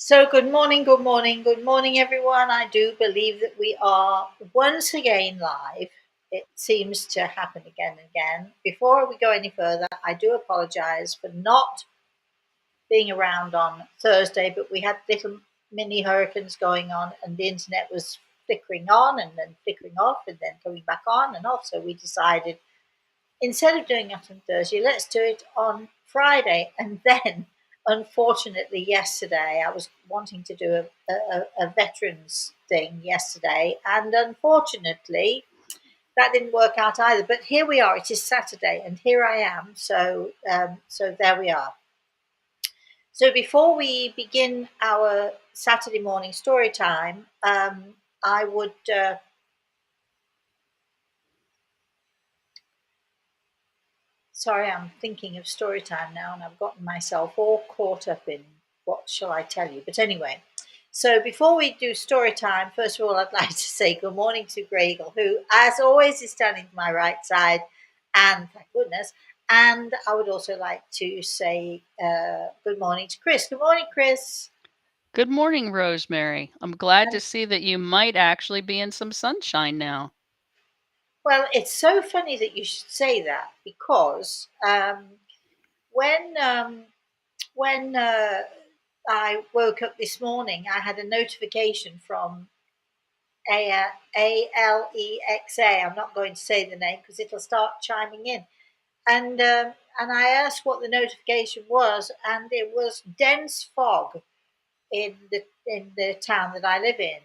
So, good morning, good morning, good morning, everyone. I do believe that we are once again live. It seems to happen again and again. Before we go any further, I do apologize for not being around on Thursday, but we had little mini hurricanes going on, and the internet was flickering on and then flickering off and then coming back on and off. So, we decided instead of doing it on Thursday, let's do it on Friday. And then, unfortunately, yesterday I was wanting to do a veterans thing yesterday, and unfortunately, that didn't work out either. But here we are. It is Saturday, and here I am. So there we are. So before we begin our Saturday morning story time, I would sorry, I'm thinking of story time now, and I've gotten myself all caught up in what shall I tell you. But anyway, so before we do story time, first of all, I'd like to say good morning to Gregel, who, as always, is standing to my right side, and thank goodness. And I would also like to say good morning to Chris. Good morning, Chris. Good morning, Rosemary. I'm glad to see that you might actually be in some sunshine now. Well, it's so funny that you should say that because when um, when I woke up this morning, I had a notification from Alexa. I'm not going to say the name because it'll start chiming in. And I asked what the notification was, and it was dense fog in the town that I live in.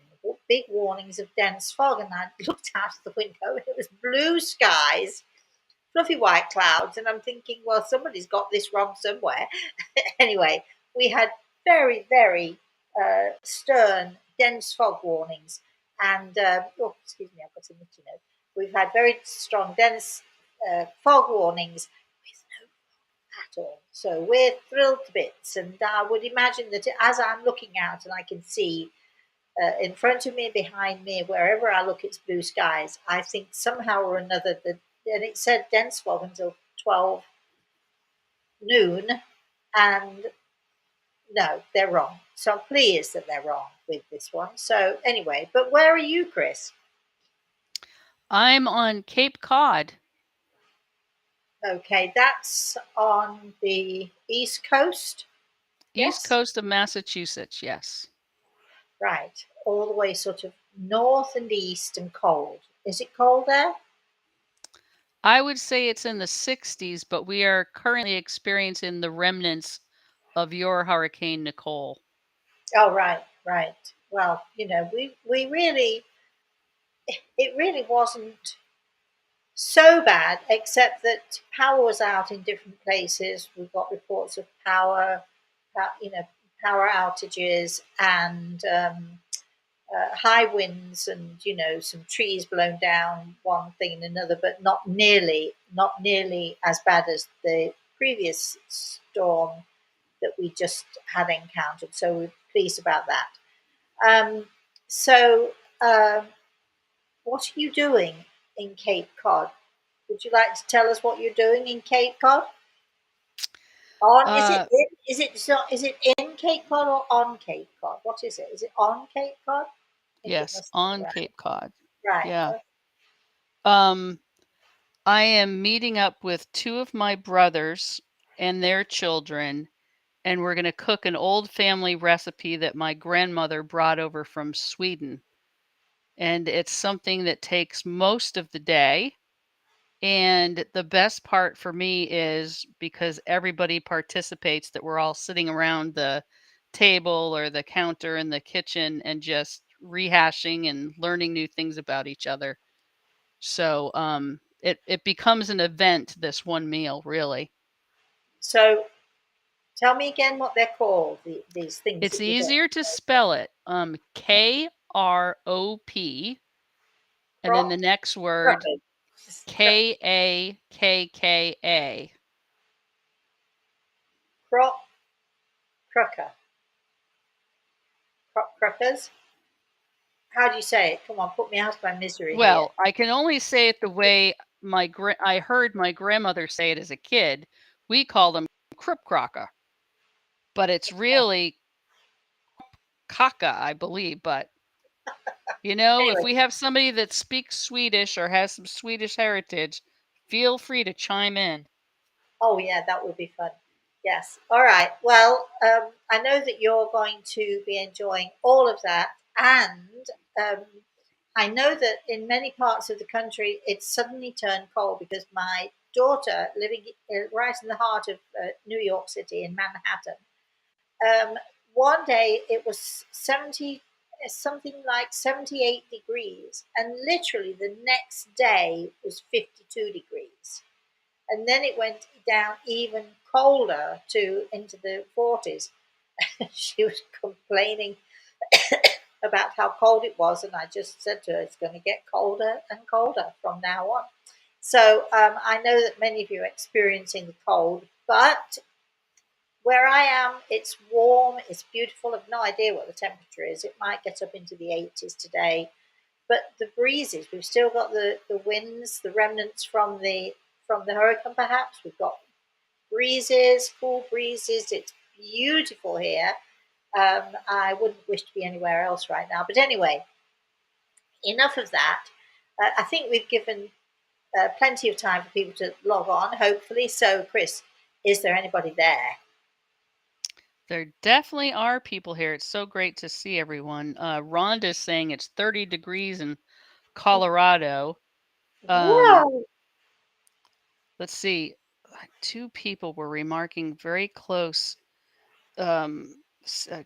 Big warnings of dense fog, and I looked out of the window, and it was blue skies, fluffy white clouds, and I'm thinking, well, somebody's got this wrong somewhere. Anyway, we had very, very stern, dense fog warnings, and oh, excuse me, I've got a itchy nose. We've had very strong, dense fog warnings with no at all. So we're thrilled to bits, and I would imagine that as I'm looking out and I can see in front of me, behind me, wherever I look, it's blue skies. I think somehow or another that, and it said dense fog until 12 noon, and no, they're wrong. So I'm pleased that they're wrong with this one. So anyway, but where are you, Chris? I'm on Cape Cod. Okay, that's on the East Coast. East Yes, coast of Massachusetts, yes. right. All the way sort of north and east and cold. Is it cold there? I would say it's in the 60s, but we are currently experiencing the remnants of your Hurricane Nicole. Oh, right, right. Well, we really, it really wasn't so bad, except that power was out in different places. We've got reports of power outages and high winds, and some trees blown down, one thing and another, but not nearly as bad as the previous storm that we just had encountered. So we're pleased about that. Um, so, what are you doing in Cape Cod? Would you like to tell us what you're doing in Cape Cod? On Uh, is it in Cape Cod or on Cape Cod? What is it? Is it on Cape Cod? I think it yes, must be on right. Cape Cod. Right. Yeah. Um, I am meeting up with two of my brothers and their children, and we're going to cook an old family recipe that my grandmother brought over from Sweden. And it's something that takes most of the day. And the best part for me is because everybody participates, that we're all sitting around the table or the counter in the kitchen and just rehashing and learning new things about each other. So it becomes an event, this one meal, really. So tell me again what they're called. These things It's that you're doing. easier to spell it. KROP, and then Crop, the next word croppers, KAKKA. crop, crucker, crop cruckers. How do you say it? Come on, put me out of my misery here. Well, I can only say it the way I heard my grandmother say it as a kid. We call them Krupkraka, but it's really Kaka, I believe. But if Anyway, we have somebody that speaks Swedish or has some Swedish heritage, feel free to chime in. oh yeah, that would be fun. Yes. All right. Well, I know that you're going to be enjoying all of that, and um, I know that in many parts of the country it's suddenly turned cold because my daughter, living right in the heart of New York City in Manhattan, one day it was 70, something like 78 degrees, and literally the next day was 52 degrees. And then it went down even colder to into the 40s. She was complaining about how cold it was, and I just said to her, it's going to get colder and colder from now on. So I know that many of you are experiencing the cold, but where I am, it's warm, it's beautiful. I've no idea what the temperature is. It might get up into the 80s today, but the breezes, we've still got the winds, the remnants from the hurricane. Perhaps we've got breezes, cool breezes. It's beautiful here. I wouldn't wish to be anywhere else right now. But anyway, enough of that. I think we've given plenty of time for people to log on, hopefully. So, Chris, is there anybody there? There definitely are people here. It's so great to see everyone. Rhonda's saying it's 30 degrees in Colorado. Um, Whoa! let's see. Two people were remarking very close. I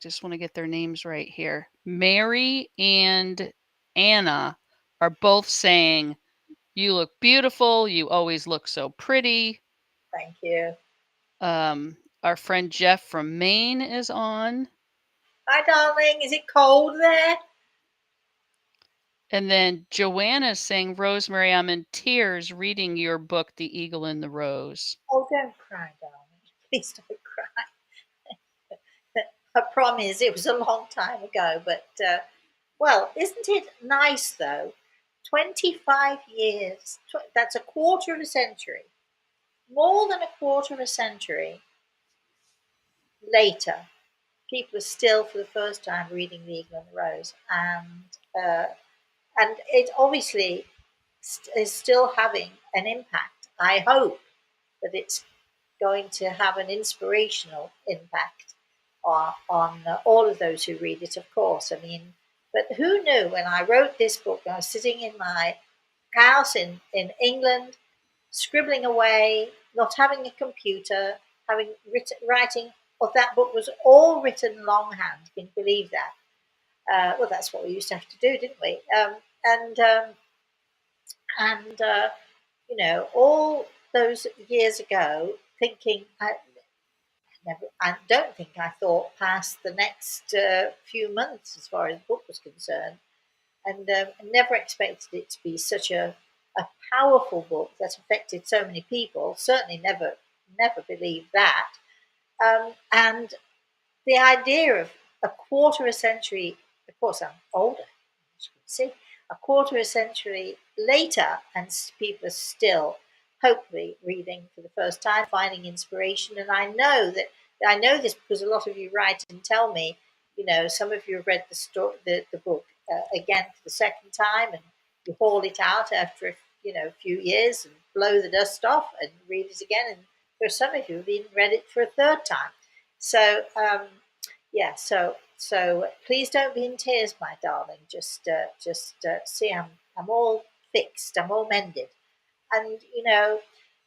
just want to get their names right here. Mary and Anna are both saying, "You look beautiful. You always look so pretty." Thank you. Our friend Jeff from Maine is on. Hi, darling. Is it cold there? And then Joanna's saying, Rosemary, I'm in tears reading your book, The Eagle and the Rose. Oh, don't cry, darling. Please don't cry. I promise it was a long time ago, but well, isn't it nice though? 25 years, that's a quarter of a century, more than a quarter of a century later, people are still for the first time reading The Eagle and the Rose. And it obviously is still having an impact. I hope that it's going to have an inspirational impact on all of those who read it, of course. I mean, but who knew when I wrote this book? I was sitting in my house in England, scribbling away, not having a computer, writing. Well, that book was all written longhand. Can you believe that? Well, that's what we used to have to do, didn't we? And and all those years ago, thinking I don't think I thought past the next few months as far as the book was concerned, and I never expected it to be such a powerful book that affected so many people. Certainly, never believed that. And the idea of a quarter of a century, of course, I'm older, as you can see, a quarter of a century later, and people are still hopefully reading for the first time, finding inspiration. And I know this because a lot of you write and tell me, some of you have read the book again for the second time, and you haul it out after a few years and blow the dust off and read it again. And there are some of you who've even read it for a third time. So yeah, so please don't be in tears, my darling. Just see, I'm all fixed. I'm all mended. And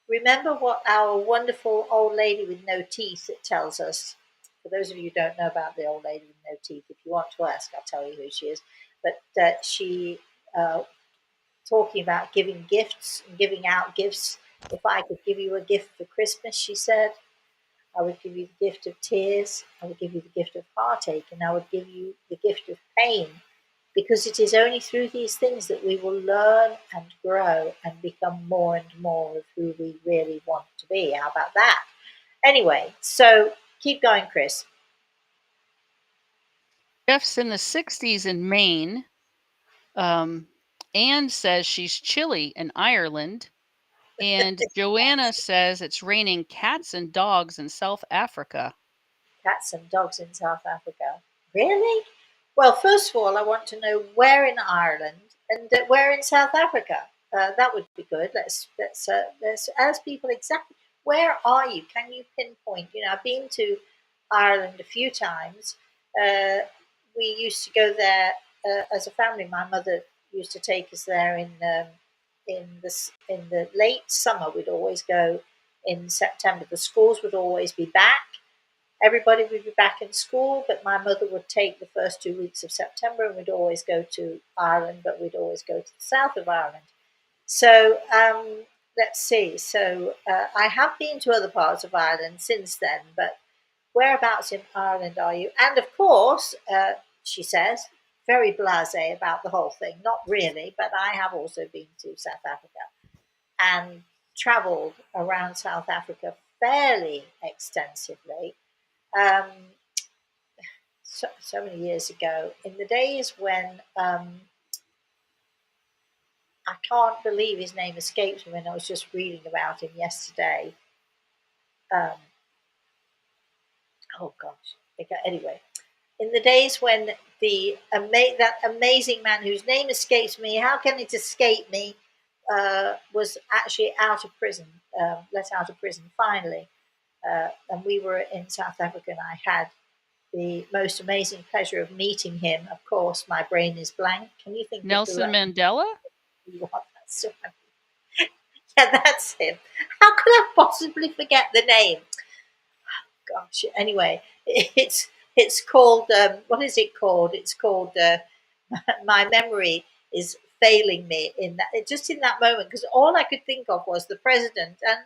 remember what our wonderful old lady with no teeth tells us. For those of you who don't know about the old lady with no teeth, if you want to ask, I'll tell you who she is. But she uh, talking about giving gifts and giving out gifts. If I could give you a gift for Christmas, she said, I would give you the gift of tears, I would give you the gift of heartache, and I would give you the gift of pain, because it is only through these things that we will learn and grow and become more and more of who we really want to be. How about that? Anyway, so keep going, Chris. Jeff's in the 60s in Maine. Anne says she's chilly in Ireland. And Joanna says it's raining cats and dogs in South Africa. Cats and dogs in South Africa. Really? Well, first of all, I want to know where in Ireland and where in South Africa. That would be good. Let's ask people exactly where are you? Can you pinpoint? You know, I've been to Ireland a few times. Uh, we used to go there as a family. My mother used to take us there in the late summer. We'd always go in September. The schools would always be back. Everybody would be back in school, but my mother would take the first 2 weeks of September, and we'd always go to Ireland, but we'd always go to the south of Ireland. So let's see. So I have been to other parts of Ireland since then, but whereabouts in Ireland are you? And of course, she says, very blasé about the whole thing. Not really, but I have also been to South Africa and travelled around South Africa fairly extensively. Um, so many years ago, in the days when I can't believe his name escapes me when I was just reading about him yesterday. Um, oh gosh. Okay, anyway, in the days when that amazing man whose name escapes me, how can it escape me, was actually out of prison, let out of prison finally. And we were in South Africa, and I had the most amazing pleasure of meeting him. Of course, my brain is blank. Can you think of Nelson Mandela? what that's? Yeah, that's him. How could I possibly forget the name? Gosh. Anyway, it's called. What is it called? It's called. My memory is failing me in that just in that moment, because all I could think of was the president, and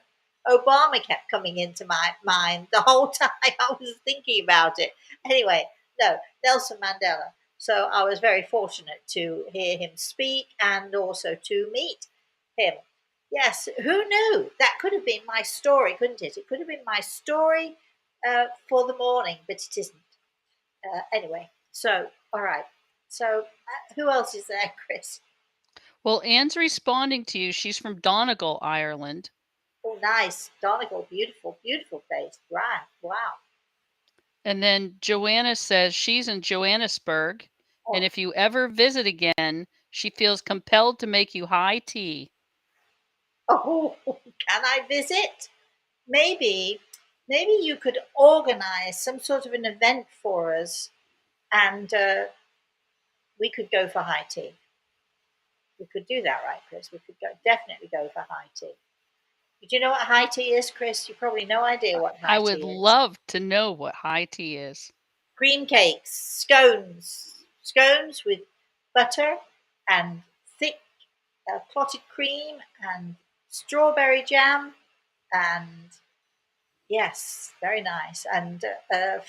Obama kept coming into my mind the whole time I was thinking about it. Anyway, no, Nelson Mandela. So I was very fortunate to hear him speak and also to meet him. Yes, who knew? That could have been my story, couldn't it? It could have been my story for the morning, but it isn't. Anyway, so all right. So who else is there, Chris? Well, Anne's responding to you. She's from Donegal, Ireland. Oh, nice. Donegal, beautiful, beautiful place. Right. Wow. And then Joanna says she's in Johannesburg, and Oh, if you ever visit again, she feels compelled to make you high tea. oh, can I visit? Maybe, maybe you could organize some sort of an event for us, and we could go for high tea. We could do that, right, Chris? We could definitely go for high tea. Do you know what high tea is, Chris? You probably no idea what I high would tea is. love to know what high tea is. Cream cakes, scones with butter and thick clotted cream and strawberry jam, and yes, very nice. And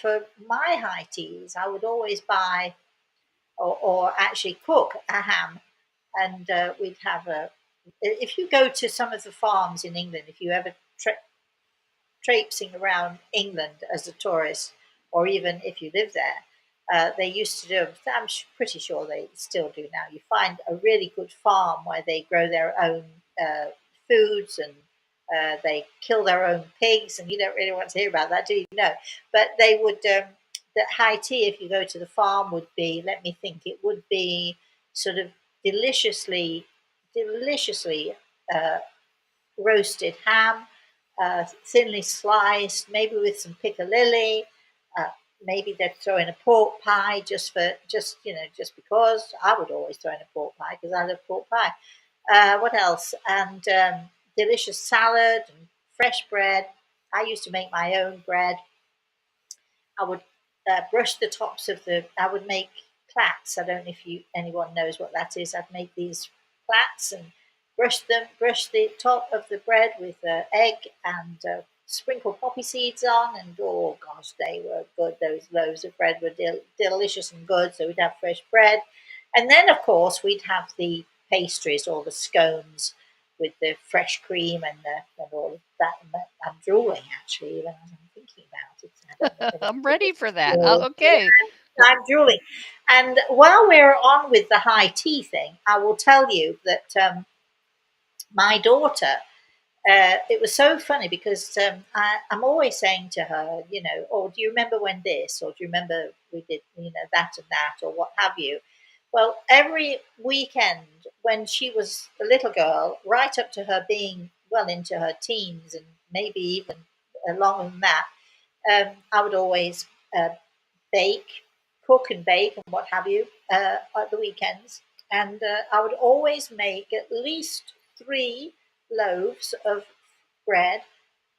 for my high teas, I would always buy or actually cook a ham, and we'd have a. If you go to some of the farms in England, if you ever traipsing around England as a tourist, or even if you live there, they used to do. I'm pretty sure they still do now. You find a really good farm where they grow their own foods, and they kill their own pigs, and you don't really want to hear about that, do you? No, but they would. The high tea, if you go to the farm, would be. Let me think. It would be sort of deliciously uh, roasted ham, thinly sliced, maybe with some piccalilli. Uh, Maybe they'd throw in a pork pie just because. I would always throw in a pork pie because I love pork pie. What else? And delicious salad and fresh bread. I used to make my own bread. I would brush the tops of the. I would make plats. I don't know if anyone knows what that is. I'd make these plats and brush the top of the bread with egg and sprinkle poppy seeds on. And oh gosh, they were good. Those loaves of bread were delicious and good. So we'd have fresh bread, and then of course we'd have the pastries or the scones with the fresh cream and all of that. And I'm drooling actually, even as I'm thinking about it. I don't know if I'm anyone ready for that. will. Okay. I'm drooling. And while we're on with the high tea thing, I will tell you that my daughter it was so funny because I'm always saying to her, you know, oh, do you remember when this, or do you remember we did, you know, that and that, or what have you? Well, every weekend when she was a little girl, right up to her being well into her teens and maybe even longer than that, I would always uh, bake, cook and bake and what have you at the weekends. And I would always make at least 3 loaves of bread.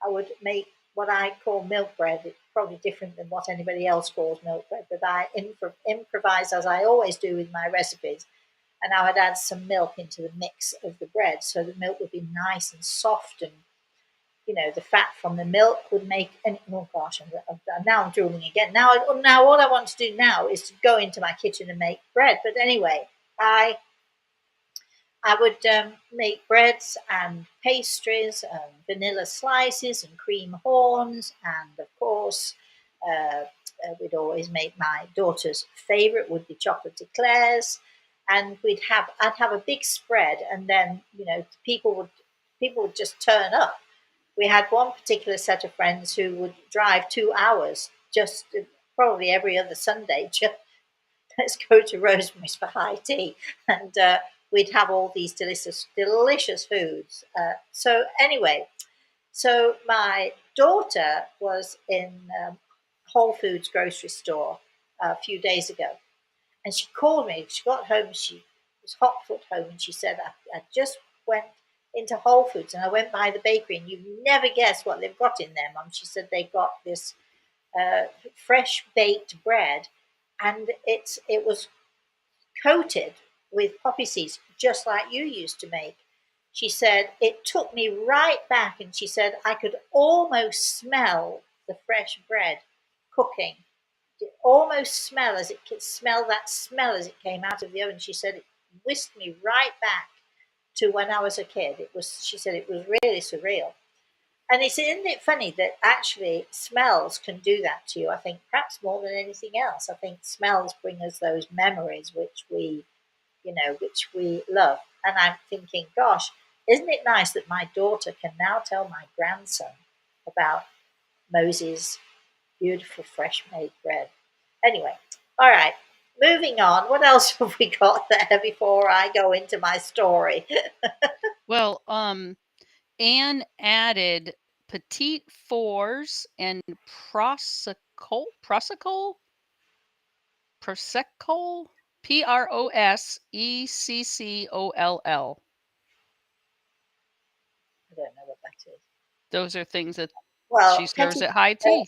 I would make what I call milk bread. It's probably different than what anybody else calls milk bread, but I improvise as I always do with my recipes. And I would add some milk into the mix of the bread so the milk would be nice and soft, and you know the fat from the milk would make. And oh gosh, now I'm drooling again. Now all I want to do now is to go into my kitchen and make bread. But anyway, I would make breads and pastries, vanilla slices and cream horns, and of course, we'd always make my daughter's favourite would be chocolate eclairs, and I'd have a big spread, and then you know people would just turn up. We had one particular set of friends who would drive 2 hours just probably every other Sunday just let's go to Rosemary's for high tea, and we'd have all these delicious foods. So anyway, so my daughter was in Whole Foods grocery store a few days ago, and she called me. She got home. She was hot foot home, and she said, I just went into Whole Foods and I went by the bakery, and you never guess what they've got in there, Mum. She said they got this fresh baked bread, and it was coated with poppy seeds, just like you used to make. She said, it took me right back, and she said, I could almost smell the fresh bread cooking. Almost smell that smell as it came out of the oven. She said, it whisked me right back to when I was a kid. She said, it was really surreal. And isn't it funny that actually smells can do that to you? I think perhaps more than anything else. I think smells bring us those memories which we love. And I'm thinking, gosh, isn't it nice that my daughter can now tell my grandson about Moses' beautiful fresh made bread? Anyway, all right, moving on. What else have we got there before I go into my story? Well, Anne added petite fours and prosecco, prosecco, prosecco, Proseccoll. I don't know what that is. Those are things that she Well, serves at high tea.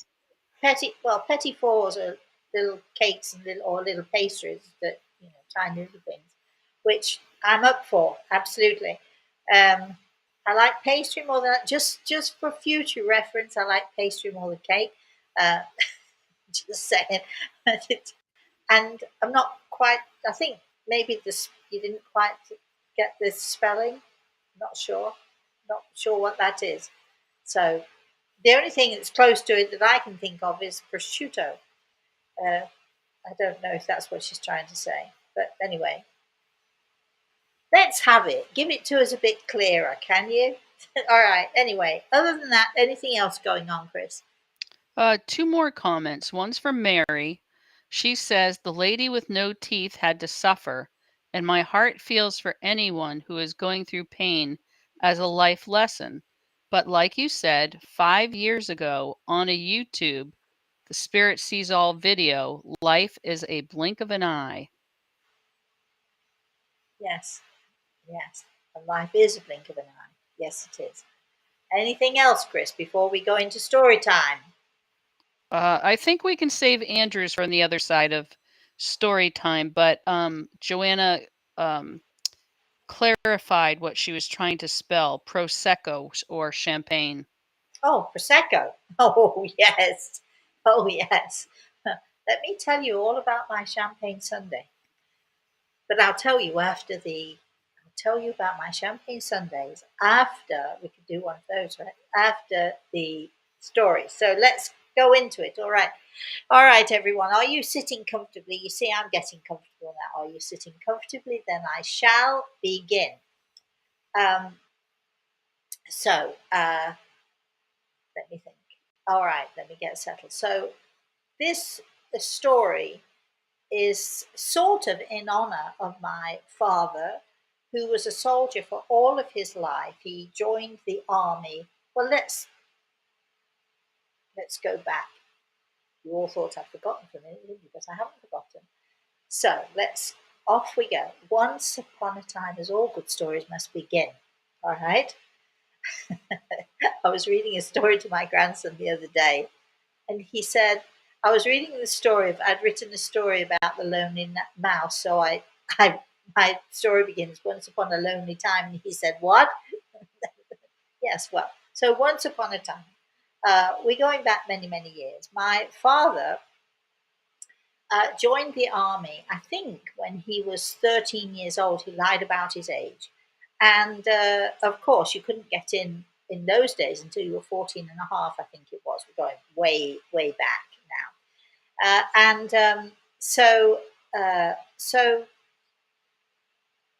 petit fours are little cakes and little pastries that tiny little things, which I'm up for absolutely. I like pastry more than that. Just for future reference, I like pastry more than cake. Uh, just saying, and I'm not quite. I think maybe this you didn't quite get this spelling. Not sure what that is. So the only thing that's close to it that I can think of is prosciutto. Uh, I don't know if that's what she's trying to say. But anyway, let's have it. Give it to us a bit clearer, can you? All right. Anyway, other than that, anything else going on, Chris? Two more comments. One's from Mary. She says, the lady with no teeth had to suffer, and my heart feels for anyone who is going through pain as a life lesson. But like you said, 5 years ago on a YouTube, the Spirit Sees All video, life is a blink of an eye. Yes. Yes. And life is a blink of an eye. Yes, it is. Anything else, Chris, before we go into story time? I think we can save Andrews from the other side of story time, but Joanna clarified what she was trying to spell, prosecco or champagne. Oh, Prosecco. Oh, yes. Oh, yes. Let me tell you all about my champagne sundae. But I'll tell you about my champagne Sundays after we could do one of those, right? After the story. So let's go into it. All right, everyone. Are you sitting comfortably? You see, I'm getting comfortable now. Are you sitting comfortably? Then I shall begin. Um, So let me think. All right, let me get settled. So this story is sort of in honor of my father, who was a soldier for all of his life. He joined the army. Well, let's go back. You all thought I'd forgotten for a minute, didn't you? But I haven't forgotten. So let's off we go. Once upon a time, as all good stories must begin. All right. I was reading a story to my grandson the other day, and he said, I was reading the story of, I'd written a story about the lonely mouse. So I my story begins, once upon a lonely time. And he said, what? Yes, well, so once upon a time, we're going back many, many years. My father joined the army, I think, when he was 13 years old. He lied about his age. And of course, you couldn't get in those days until you were 14 and a half, I think it was. We're going way, way back now. So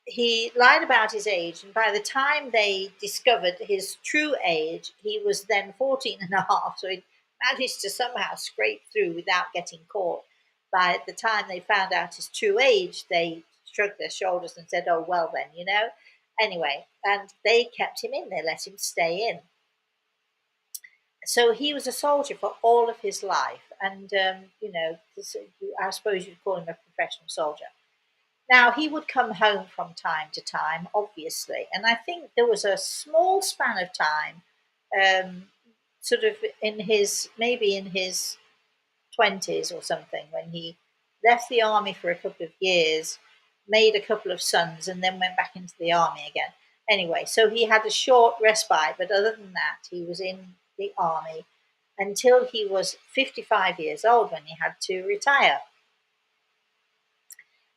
he lied about his age, and by the time they discovered his true age, he was then 14 and a half. So he managed to somehow scrape through without getting caught. By the time they found out his true age, they shrugged their shoulders and said, oh, well, then, you know. Anyway, and they kept him in, they let him stay in. So he was a soldier for all of his life. And, I suppose you'd call him a professional soldier. Now, he would come home from time to time, obviously, and I think there was a small span of time, um, sort of maybe in his 20s or something, when he left the army for a couple of years, made a couple of sons, and then went back into the army again. Anyway, so he had a short respite, but other than that, he was in the army until he was 55 years old when he had to retire.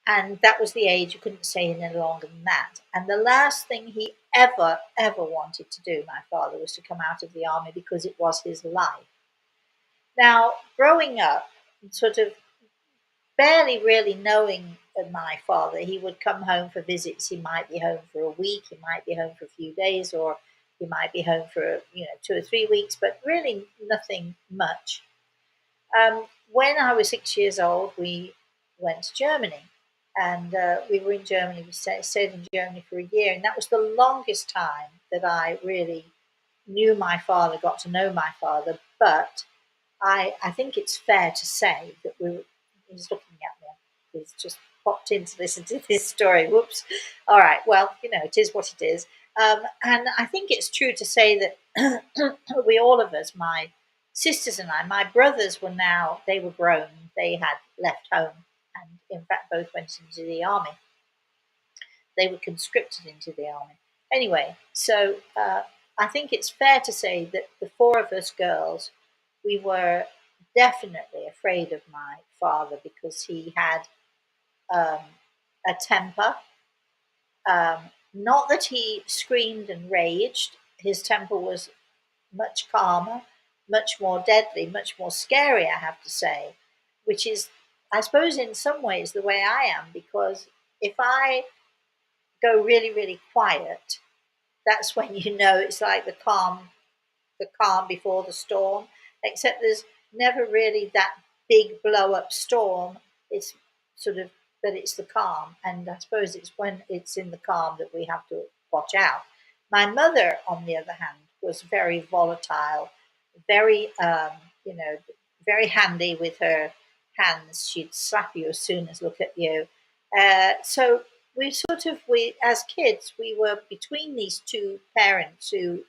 And that was the age. You couldn't stay in any longer than that. And the last thing he ever wanted to do, my father, was to come out of the army because it was his life. Now, growing up, sort of barely really knowing my father, he would come home for visits. He might be home for a week, he might be home for a few days, or he might be home for 2 or 3 weeks, but really nothing much. When I was 6 years old, we went to Germany, and we were in Germany. We stayed in Germany for a year, and that was the longest time that I really knew my father, got to know my father. But I think it's fair to say that he's looking at me. He's just popped in to listen to this story. Whoops. All right. Well, it is what it is. And I think it's true to say that all of us, my sisters and I, my brothers they were grown. They had left home, and in fact, both went into the army. They were conscripted into the army. Anyway, so I think it's fair to say that the four of us girls, we were definitely afraid of my father because he had um, a temper. Not that he screamed and raged, his temper was much calmer, much more deadly, much more scary, I have to say, which is, I suppose, in some ways the way I am, because if I go really, really quiet, that's when it's like the calm before the storm, except there's never really that big blow up storm. It's sort of, but it's the calm. And I suppose it's when it's in the calm that we have to watch out. My mother, on the other hand, was very volatile, very, very handy with her hands. She'd slap you as soon as look at you. So as kids, we were between these two parents who,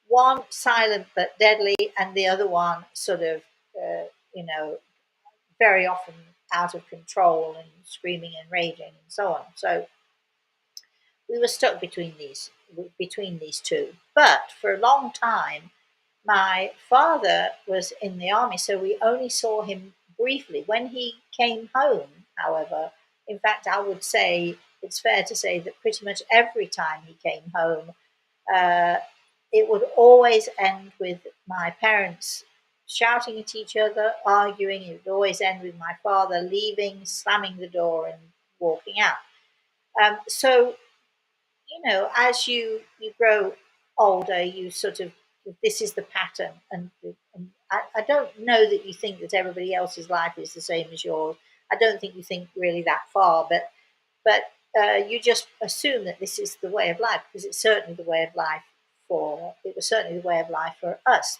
one silent but deadly, and the other one sort of, uh, you know, very often out of control and screaming and raging and so on. So we were stuck between these two. But for a long time, my father was in the army, so we only saw him briefly. When he came home, however, in fact, I would say it's fair to say that pretty much every time he came home, uh, it would always end with my parents shouting at each other, arguing. It would always end with my father leaving, slamming the door, and walking out. So as you grow older, you sort of, this is the pattern. And I don't know that you think that everybody else's life is the same as yours. I don't think you think really that far, but you just assume that this is the way of life, because it's certainly the way of life it was certainly the way of life for us.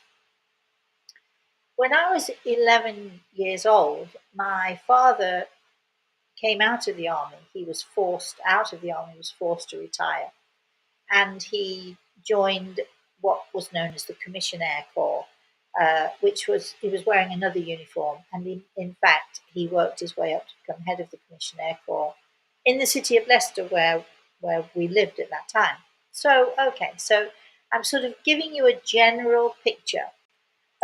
When I was 11 years old, my father came out of the army. He was forced out of the army, he was forced to retire. And he joined what was known as the Commissionaire Corps, which was, he was wearing another uniform. And in fact, he worked his way up to become head of the Commissionaire Corps in the city of Leicester, where we lived at that time. So, okay, so I'm sort of giving you a general picture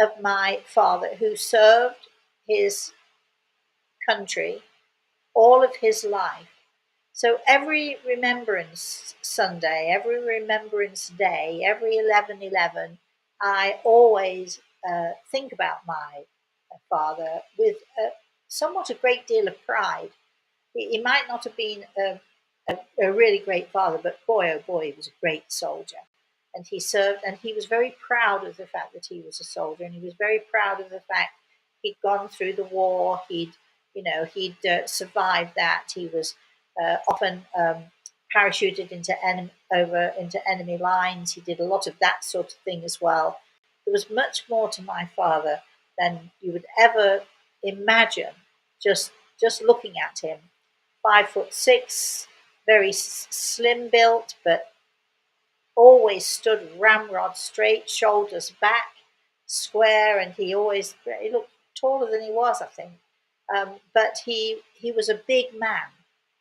of my father, who served his country all of his life. So every Remembrance Sunday, every Remembrance Day, every 11/11, I always think about my father with somewhat a great deal of pride. He might not have been a really great father, but boy, oh boy, he was a great soldier. And he served, and he was very proud of the fact that he was a soldier, and he was very proud of the fact he'd gone through the war. He'd survived that. He was often parachuted into enemy lines. He did a lot of that sort of thing as well. There was much more to my father than you would ever imagine. Just looking at him, 5'6", very slim built, but always stood ramrod straight, shoulders back, square, and he looked taller than he was, I think. But he was a big man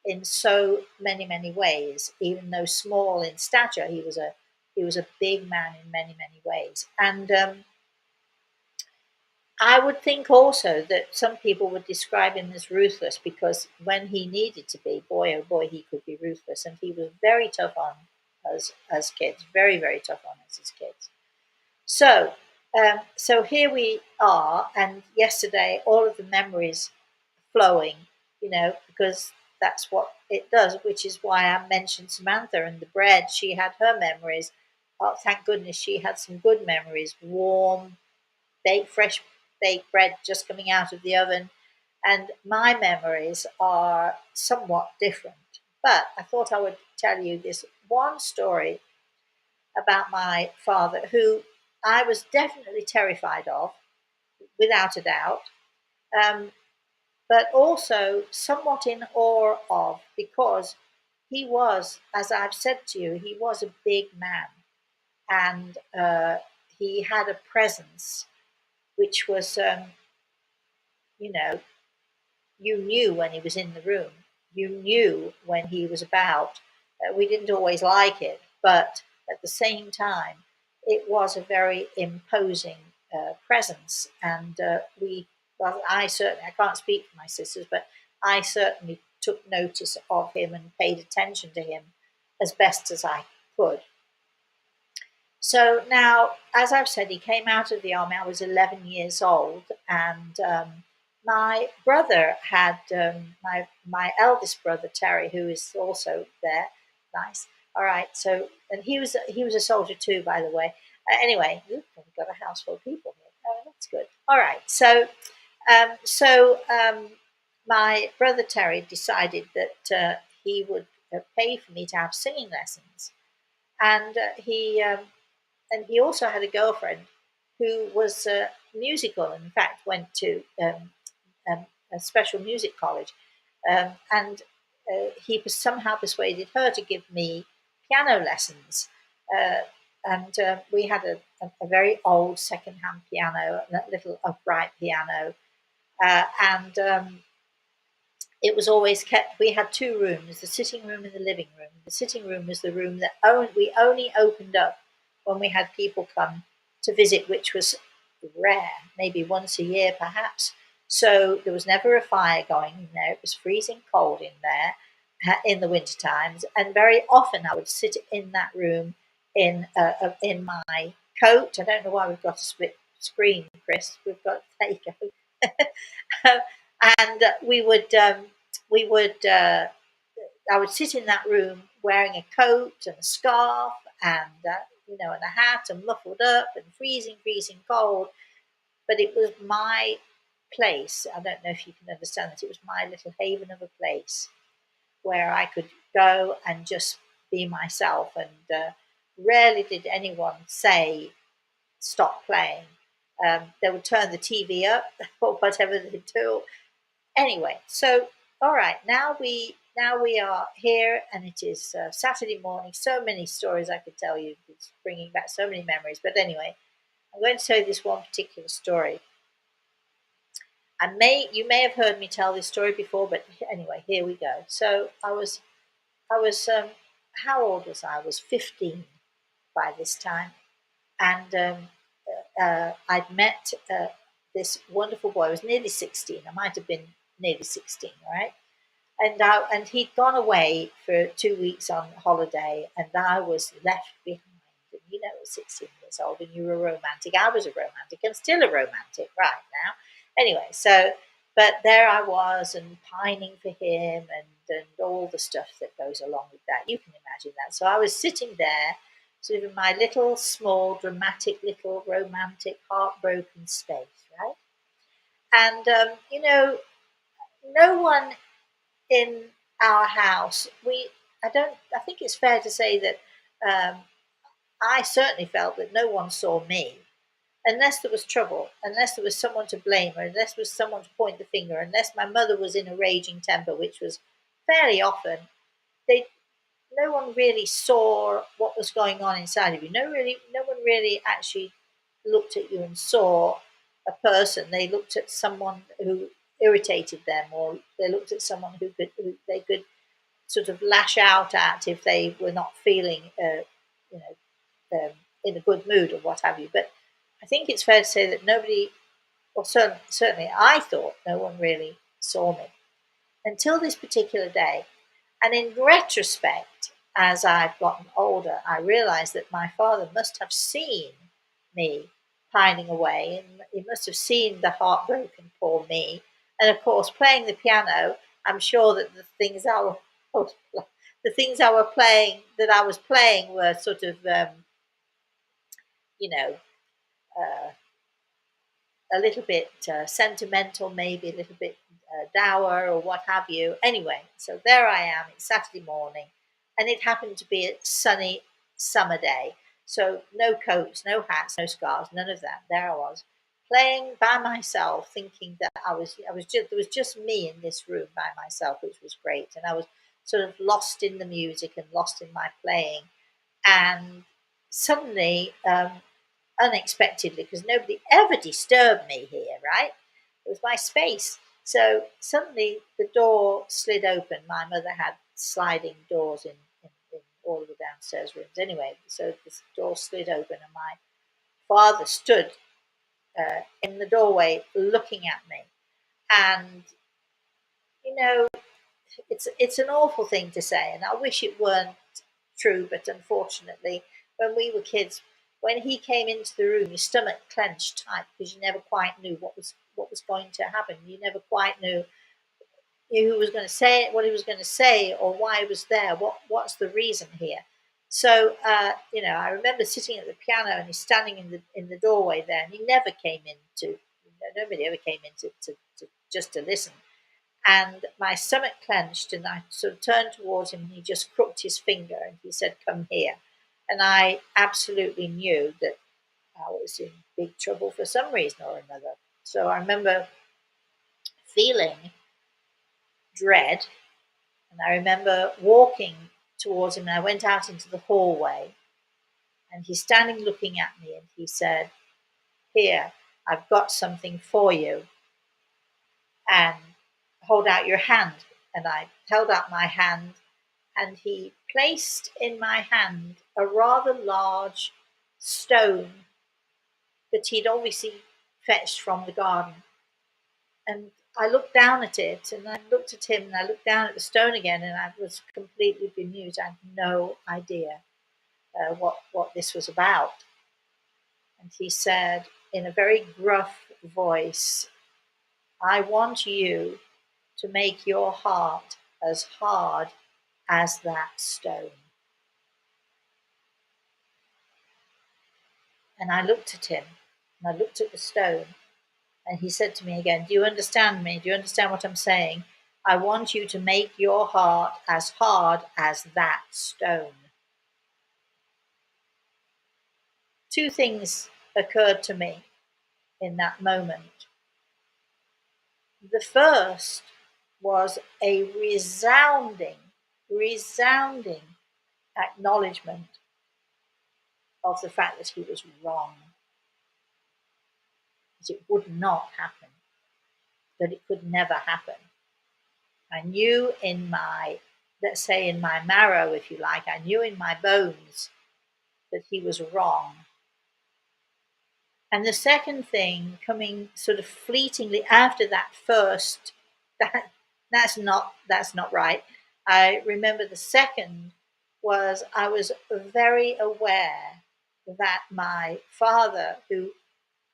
in so many ways. Even though small in stature, he was a big man in many ways. And I would think also that some people would describe him as ruthless, because when he needed to be, boy oh boy, he could be ruthless, and he was very tough on us as kids, very tough on us as kids. So here we are, and yesterday all of the memories flowing, because that's what it does, which is why I mentioned Samantha and the bread. She had her memories. Oh, thank goodness she had some good memories. Warm, fresh baked bread just coming out of the oven. And my memories are somewhat different. But I thought I would tell you this one story about my father, who I was definitely terrified of, without a doubt, but also somewhat in awe of, because he was, as I've said to you, he was a big man, and he had a presence which was, you know, you knew when he was in the room, you knew when he was about. We didn't always like it, but at the same time, it was a very imposing presence. And I can't speak for my sisters, but I certainly took notice of him and paid attention to him as best as I could. So now, as I've said, he came out of the army. I was 11 years old, and my brother had my eldest brother Terry, who is also there. Nice. All right. So, and he was a soldier too, by the way. Anyway, we've got a house full of people here. Oh, that's good. All right. So my brother Terry decided that he would pay for me to have singing lessons, and he also had a girlfriend who was musical, and in fact went to a special music college, and he somehow persuaded her to give me piano lessons. And we had a very old second-hand piano, a little upright piano, and it was always kept. We had two rooms: the sitting room and the living room. The sitting room was the room that we only opened up when we had people come to visit, which was rare, maybe once a year perhaps. So there was never a fire going in there. It was freezing cold in there in the winter times, and very often I would sit in that room in my coat. I don't know why we've got a split screen, Chris. We've got, there you go. And we would I would sit in that room wearing a coat and a scarf, and and a hat and muffled up and freezing cold. But it was my place. I don't know if you can understand that. It was my little haven of a place where I could go and just be myself. And rarely did anyone say, stop playing. They would turn the TV up or whatever they do. Anyway, so all right, now we are here, and it is Saturday morning. So many stories I could tell you. It's bringing back so many memories. But anyway, I'm going to tell you this one particular story. You may have heard me tell this story before, but anyway, here we go. So I was how old was I? I was 15 by this time, and I'd met this wonderful boy. I was nearly 16. I might have been nearly 16, right? And he'd gone away for 2 weeks on holiday, and I was left behind. And 16 years old, and you were romantic. I was a romantic, and still a romantic right now. Anyway, but there I was, and pining for him, and all the stuff that goes along with that. You can imagine that. So I was sitting there, sort of in my little, small, dramatic, little, romantic, heartbroken space, right? And no one in our house, I think it's fair to say that um, I certainly felt that no one saw me, unless there was trouble, unless there was someone to blame, or unless there was someone to point the finger, unless my mother was in a raging temper, which was fairly often. They No one really saw what was going on inside of you. No one really actually looked at you and saw a person. They looked at someone who irritated them, or they looked at someone who they could sort of lash out at if they were not feeling, you in a good mood or what have you. But I think it's fair to say that nobody, or certainly I thought no one really saw me until this particular day. And in retrospect, as I've gotten older, I realized that my father must have seen me pining away, and he must have seen the heartbroken poor me. And of course, playing the piano, I'm sure that the things I were playing that I was playing were sort of you know uh, a little bit sentimental, maybe a little bit dour or what have you. Anyway, so there I am. It's Saturday morning, and it happened to be a sunny summer day. So no coats, no hats, no scarves, none of that. There I was, playing by myself, thinking that I was just there was just me in this room by myself, which was great, and I was sort of lost in the music and lost in my playing. And suddenly, unexpectedly, because nobody ever disturbed me here, right? It was my space. So suddenly the door slid open. My mother had sliding doors in all of the downstairs rooms. Anyway, so this door slid open, and my father stood in the doorway looking at me. And, you know, it's an awful thing to say, and I wish it weren't true, but unfortunately, when we were kids, when he came into the room, your stomach clenched tight because you never quite knew what was going to happen. You never quite knew who was going to say it, what he was going to say, or why he was there. What's the reason here? So I remember sitting at the piano, and he's standing in the doorway there, and he never came in to. Nobody ever came in to just to listen. And my stomach clenched, and I sort of turned towards him, and he just crooked his finger, and he said, "Come here." And I absolutely knew that I was in big trouble for some reason or another. So I remember feeling dread, and I remember walking towards him, and I went out into the hallway, and he's standing looking at me, and he said, "Here, I've got something for you, and hold out your hand." And I held out my hand, and he placed in my hand a rather large stone that he'd obviously fetched from the garden. And I looked down at it, and I looked at him, and I looked down at the stone again, and I was completely bemused. I had no idea what this was about. And he said in a very gruff voice, "I want you to make your heart as hard as that stone." And I looked at him, and I looked at the stone, and he said to me again, "Do you understand me? Do you understand what I'm saying? I want you to make your heart as hard as that stone." Two things occurred to me in that moment. The first was a resounding acknowledgement of the fact that he was wrong, that it would not happen, that it could never happen. I knew in my, let's say in my marrow, if you like, I knew in my bones that he was wrong. And the second thing coming sort of fleetingly after that first, that that's not right. I remember the second was I was very aware that my father, who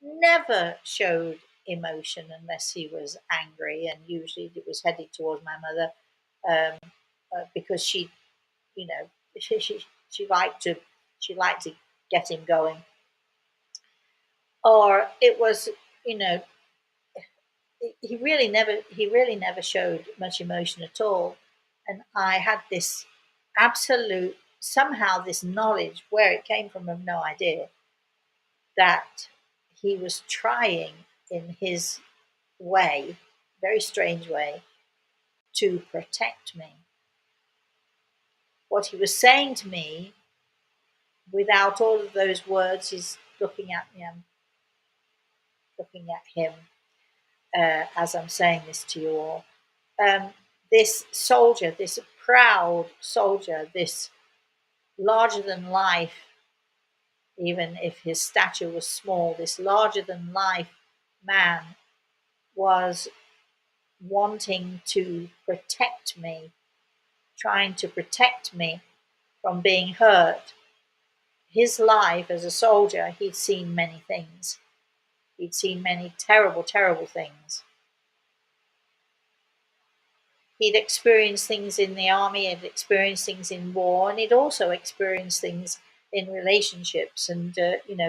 never showed emotion unless he was angry, and usually it was headed towards my mother, because she, you know, she liked to get him going, or it was, you know, he really never showed much emotion at all, and I had this absolute, somehow this knowledge, where it came from I've no idea, that he was trying in his way, very strange way, to protect me. What he was saying to me, without all of those words, is looking at me. I'm looking at him as I'm saying this to you all. Um, this soldier, this proud soldier, this larger than life, even if his stature was small, this larger than life man was wanting to protect me, trying to protect me from being hurt. His life as a soldier, he'd seen many things. He'd seen many terrible, terrible things. He'd experienced things in the army, he'd experienced things in war, and he'd also experienced things in relationships, and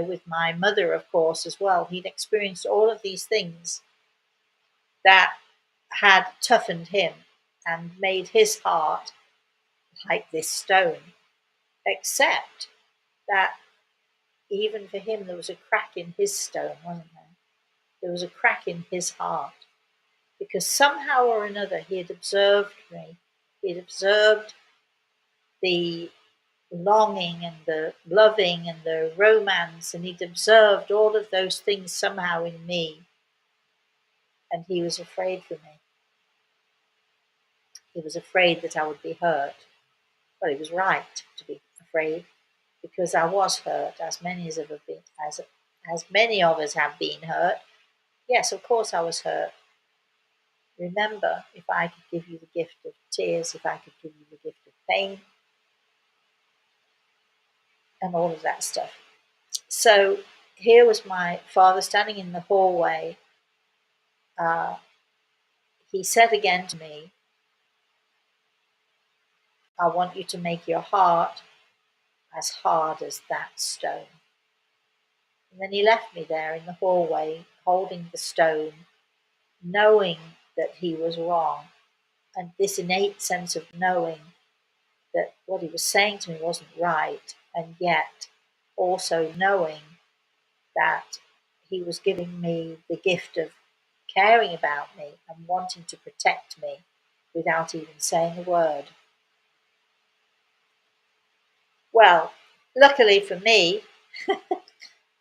with my mother, of course, as well. He'd experienced all of these things that had toughened him and made his heart like this stone, except that even for him there was a crack in his stone, wasn't there? There was a crack in his heart, because somehow or another he had observed me. He had observed the longing and the loving and the romance, and he'd observed all of those things somehow in me, and he was afraid for me. He was afraid that I would be hurt. Well, he was right to be afraid, because I was hurt, as many as ever been, as many of us have been hurt. Yes, of course I was hurt. Remember, if I could give you the gift of tears, if I could give you the gift of pain, and all of that stuff. So here was my father standing in the hallway. He said again to me, "I want you to make your heart as hard as that stone." And then he left me there in the hallway, holding the stone, knowing that he was wrong, and this innate sense of knowing that what he was saying to me wasn't right, and yet also knowing that he was giving me the gift of caring about me and wanting to protect me without even saying a word. Well, luckily for me,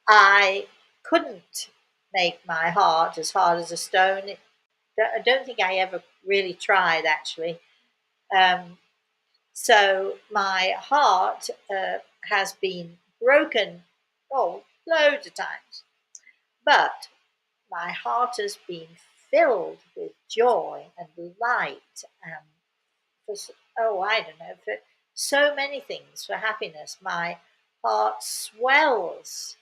I couldn't make my heart as hard as a stone. I don't think I ever really tried, actually. Um, so my heart has been broken, oh, loads of times. But my heart has been filled with joy and light, and for, I don't know, for so many things, for happiness. My heart swells,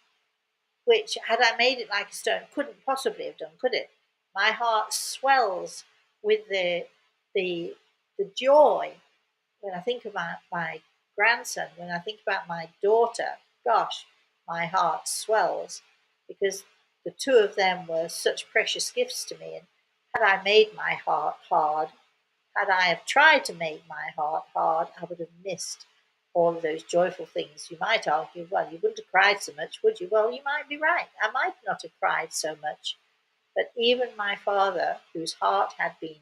which, had I made it like a stone, couldn't possibly have done, could it? My heart swells with the the joy when I think about my grandson, when I think about my daughter. Gosh, my heart swells, because the two of them were such precious gifts to me. And had I made my heart hard, had I have tried to make my heart hard, I would have missed all of those joyful things. You might argue, well, you wouldn't have cried so much, would you? Well, you might be right. I might not have cried so much. But even my father, whose heart had been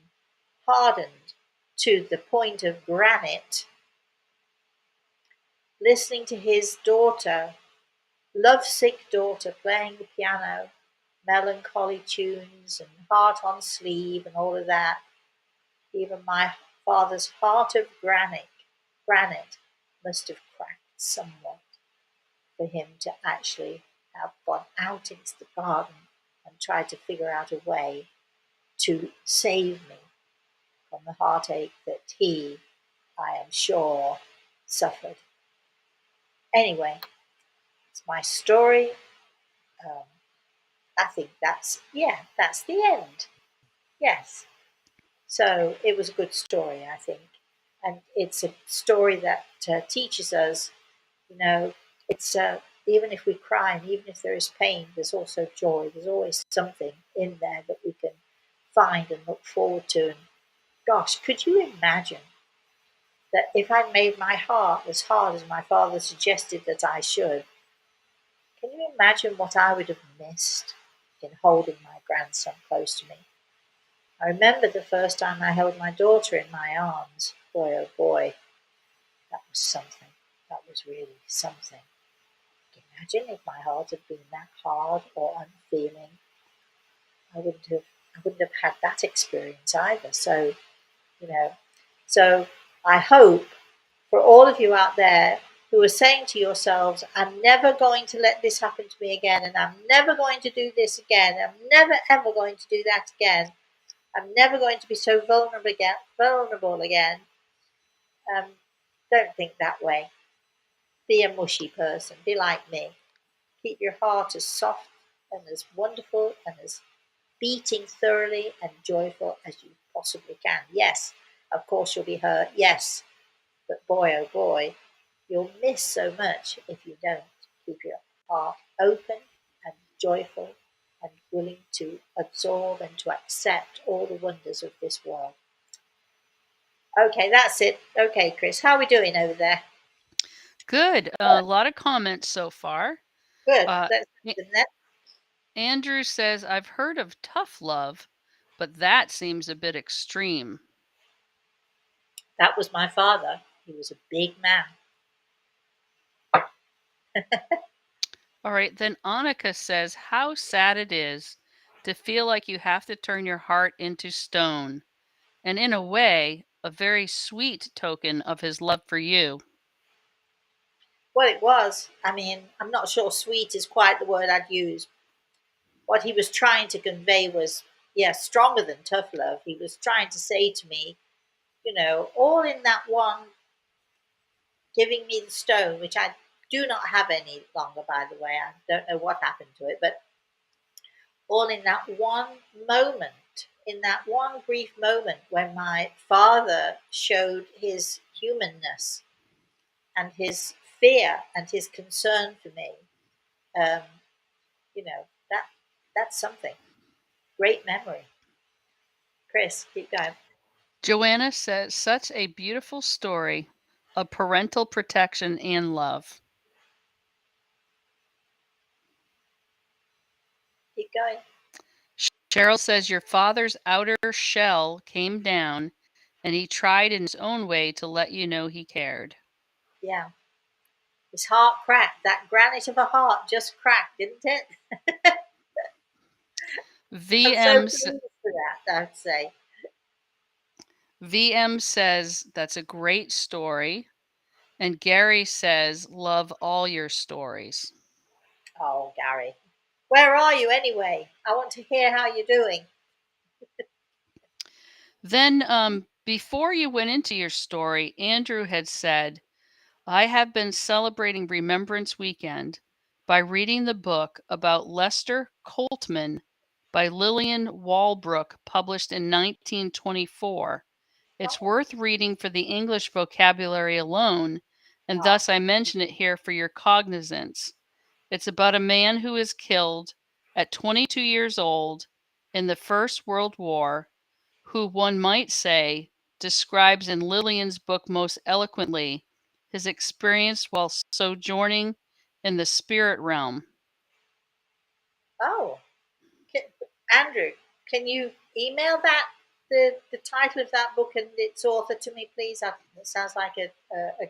hardened to the point of granite, listening to his daughter, lovesick daughter, playing the piano, melancholy tunes and heart on sleeve and all of that, even my father's heart of granite must have cracked somewhat for him to actually have gone out into the garden and tried to figure out a way to save me from the heartache that he, I am sure, suffered. Anyway, it's my story. Um, I think that's the end. Yes. So it was a good story, I think, and it's a story that teaches us, you know, it's even if we cry and even if there is pain, there's also joy. There's always something in there that we can find and look forward to. And gosh, could you imagine that if I'd made my heart as hard as my father suggested that I should, can you imagine what I would have missed in holding my grandson close to me? I remember the first time I held my daughter in my arms. Boy, oh boy, that was something. That was really something. Imagine if my heart had been that hard or unfeeling. I wouldn't have I wouldn't have had that experience either. So, you know, so I hope for all of you out there who are saying to yourselves, I'm never going to let this happen to me again, and I'm never going to do this again, I'm never ever going to do that again, I'm never going to be so vulnerable again. Um, don't think that way. Be a mushy person. Be like me. Keep your heart as soft and as wonderful and as beating thoroughly and joyful as you possibly can. Yes, of course you'll be hurt. Yes, but boy, oh boy, you'll miss so much if you don't keep your heart open and joyful and willing to absorb and to accept all the wonders of this world. Okay, that's it. Okay, Chris, how are we doing over there? Good. A lot of comments so far. Good. Uh, Let's A- do that. Andrew says, I've heard of tough love, but that seems a bit extreme. That was my father. He was a big man. All right. Then Annika says, how sad it is to feel like you have to turn your heart into stone. And in a way, a very sweet token of his love for you. Well, it was. I mean, I'm not sure sweet is quite the word I'd use. What he was trying to convey was, yes, stronger than tough love. He was trying to say to me, all in that one, giving me the stone, which I do not have any longer, by the way. I don't know what happened to it, but all in that one moment, in that one brief moment when my father showed his humanness and his fear and his concern for me. Um, that's something. Great memory. Chris, keep going. Joanna says, such a beautiful story of parental protection and love. Keep going. Cheryl says, your father's outer shell came down and he tried in his own way to let you know he cared. Yeah. His heart cracked. That granite of a heart just cracked, didn't it? I'm so VM, pleased for that, I'd say. VM says, that's a great story. And Gary says, love all your stories. Oh, Gary. Where are you anyway? I want to hear how you're doing. Then, before you went into your story, Andrew had said, I have been celebrating Remembrance Weekend by reading the book about Lester Coltman by Lillian Walbrook, published in 1924. It's Oh, worth reading for the English vocabulary alone, and oh, thus I mention it here for your cognizance. It's about a man who is killed at 22 years old in the First World War, who one might say describes in Lillian's book most eloquently his experience while sojourning in the spirit realm. Oh, Andrew, can you email the title of that book and its author to me, please? It sounds like a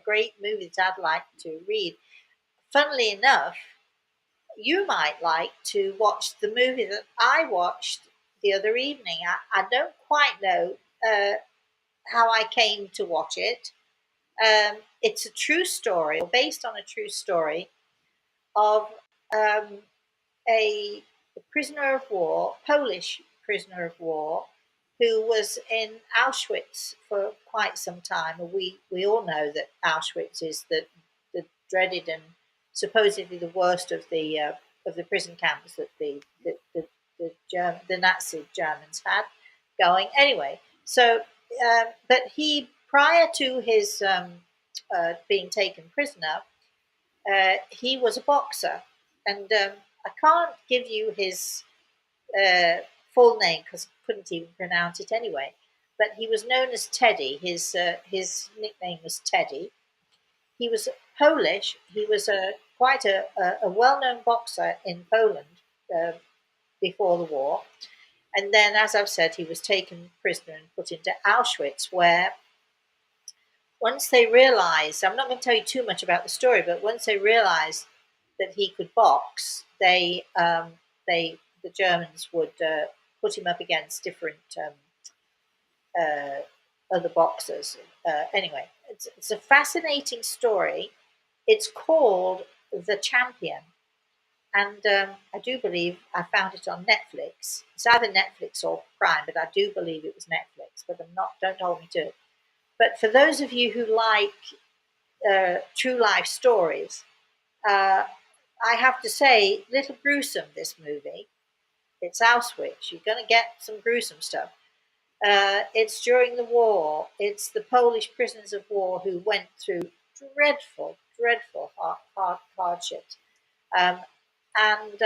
great movie that I'd like to read. Funnily enough, you might like to watch the movie that I watched the other evening. I don't quite know how I came to watch it. It's a true story, or based on a true story of um, a prisoner of war, Polish prisoner of war, who was in Auschwitz for quite some time. We all know that Auschwitz is the dreaded and supposedly the worst of the prison camps that the Nazi Germans had going. Anyway, so but he, prior to his being taken prisoner, he was a boxer, and I can't give you his uh, full name because I couldn't even pronounce it anyway. But he was known as Teddy. His nickname was Teddy. He was Polish. He was quite a well known boxer in Poland uh, before the war. And then, as I've said, he was taken prisoner and put into Auschwitz, where once they realized, I'm not going to tell you too much about the story, but once they realized that he could box, the Germans would put him up against different uh, other boxers. Anyway, it's a fascinating story. It's called The Champion, and I do believe I found it on Netflix. It's either Netflix or Prime, but I do believe it was Netflix. But I'm not. Don't hold me to it. But for those of you who like true life stories, uh, I have to say, little gruesome this movie. It's Auschwitz. You're going to get some gruesome stuff. It's during the war. It's the Polish prisoners of war who went through dreadful hardships. Um, and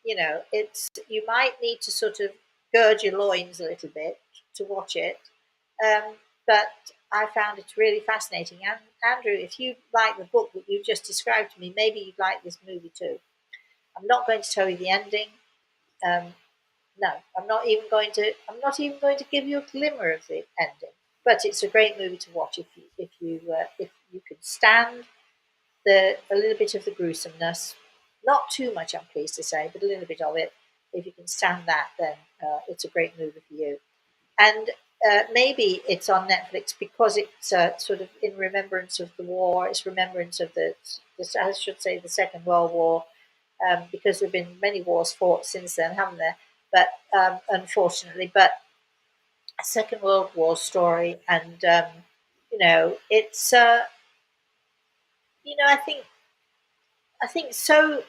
you know, it's you might need to sort of gird your loins a little bit to watch it. Um, but I found it really fascinating. And Andrew, if you like the book that you just described to me, maybe you'd like this movie too. I'm not going to tell you the ending. Um, no, I'm not even going to. I'm not even going to give you a glimmer of the ending. But it's a great movie to watch if you could stand a little bit of the gruesomeness. Not too much, I'm pleased to say, but a little bit of it. If you can stand that, then it's a great movie for you. And maybe it's on Netflix because it's sort of in remembrance of the war. It's remembrance of I should say, the Second World War, because there have been many wars fought since then, haven't there? But unfortunately, but a Second World War story, and you know, it's you know, I think so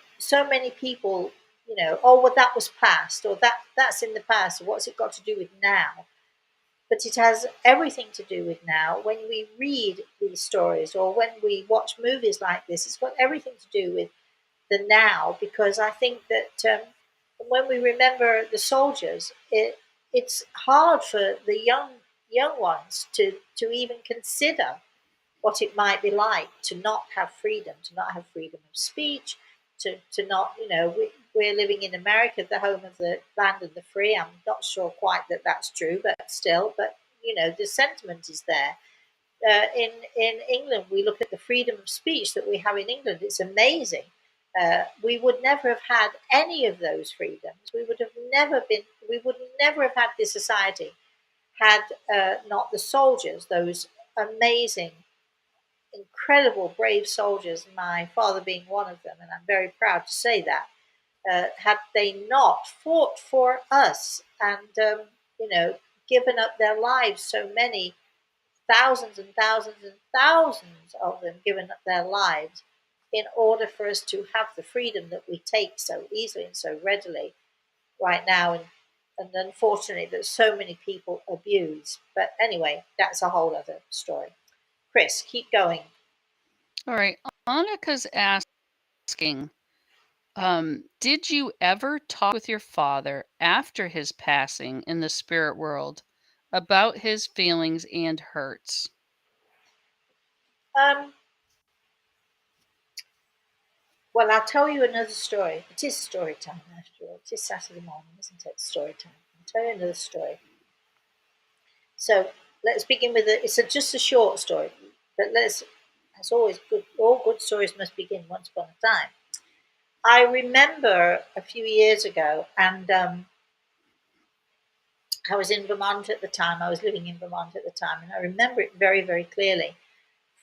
many people, you know, oh well, that was past, or that's in the past. What's it got to do with now? But it has everything to do with now. When we read these stories or when we watch movies like this, it's got everything to do with the now, because I think that when we remember the soldiers, it's hard for the young ones to even consider what it might be like to not have freedom, to not have freedom of speech, to not, you know, we're living in America, the home of the land and the free. I'm not sure quite that that's true, but still, but you know, the sentiment is there. In England, we look at the freedom of speech that we have in England. It's amazing. We would never have had any of those freedoms. We would have never been. We would never have had this society had not the soldiers, those amazing, incredible, brave soldiers, my father being one of them, and I'm very proud to say that. Had they not fought for us and, you know, given up their lives, so many thousands and thousands and thousands of them given up their lives in order for us to have the freedom that we take so easily and so readily right now. And unfortunately, that so many people abuse. But anyway, that's a whole other story. Chris, keep going. All right. Annika's asked asking, did you ever talk with your father after his passing in the spirit world about his feelings and hurts? Um, well, I'll tell you another story. It is story time after all. It is Saturday morning, isn't it? Story time. I'll tell you another story. So let's begin with just a short story, but as always, all good stories must begin once upon a time. I remember a few years ago, and I was in Vermont at the time. I was living in Vermont at the time, and I remember it very, very clearly.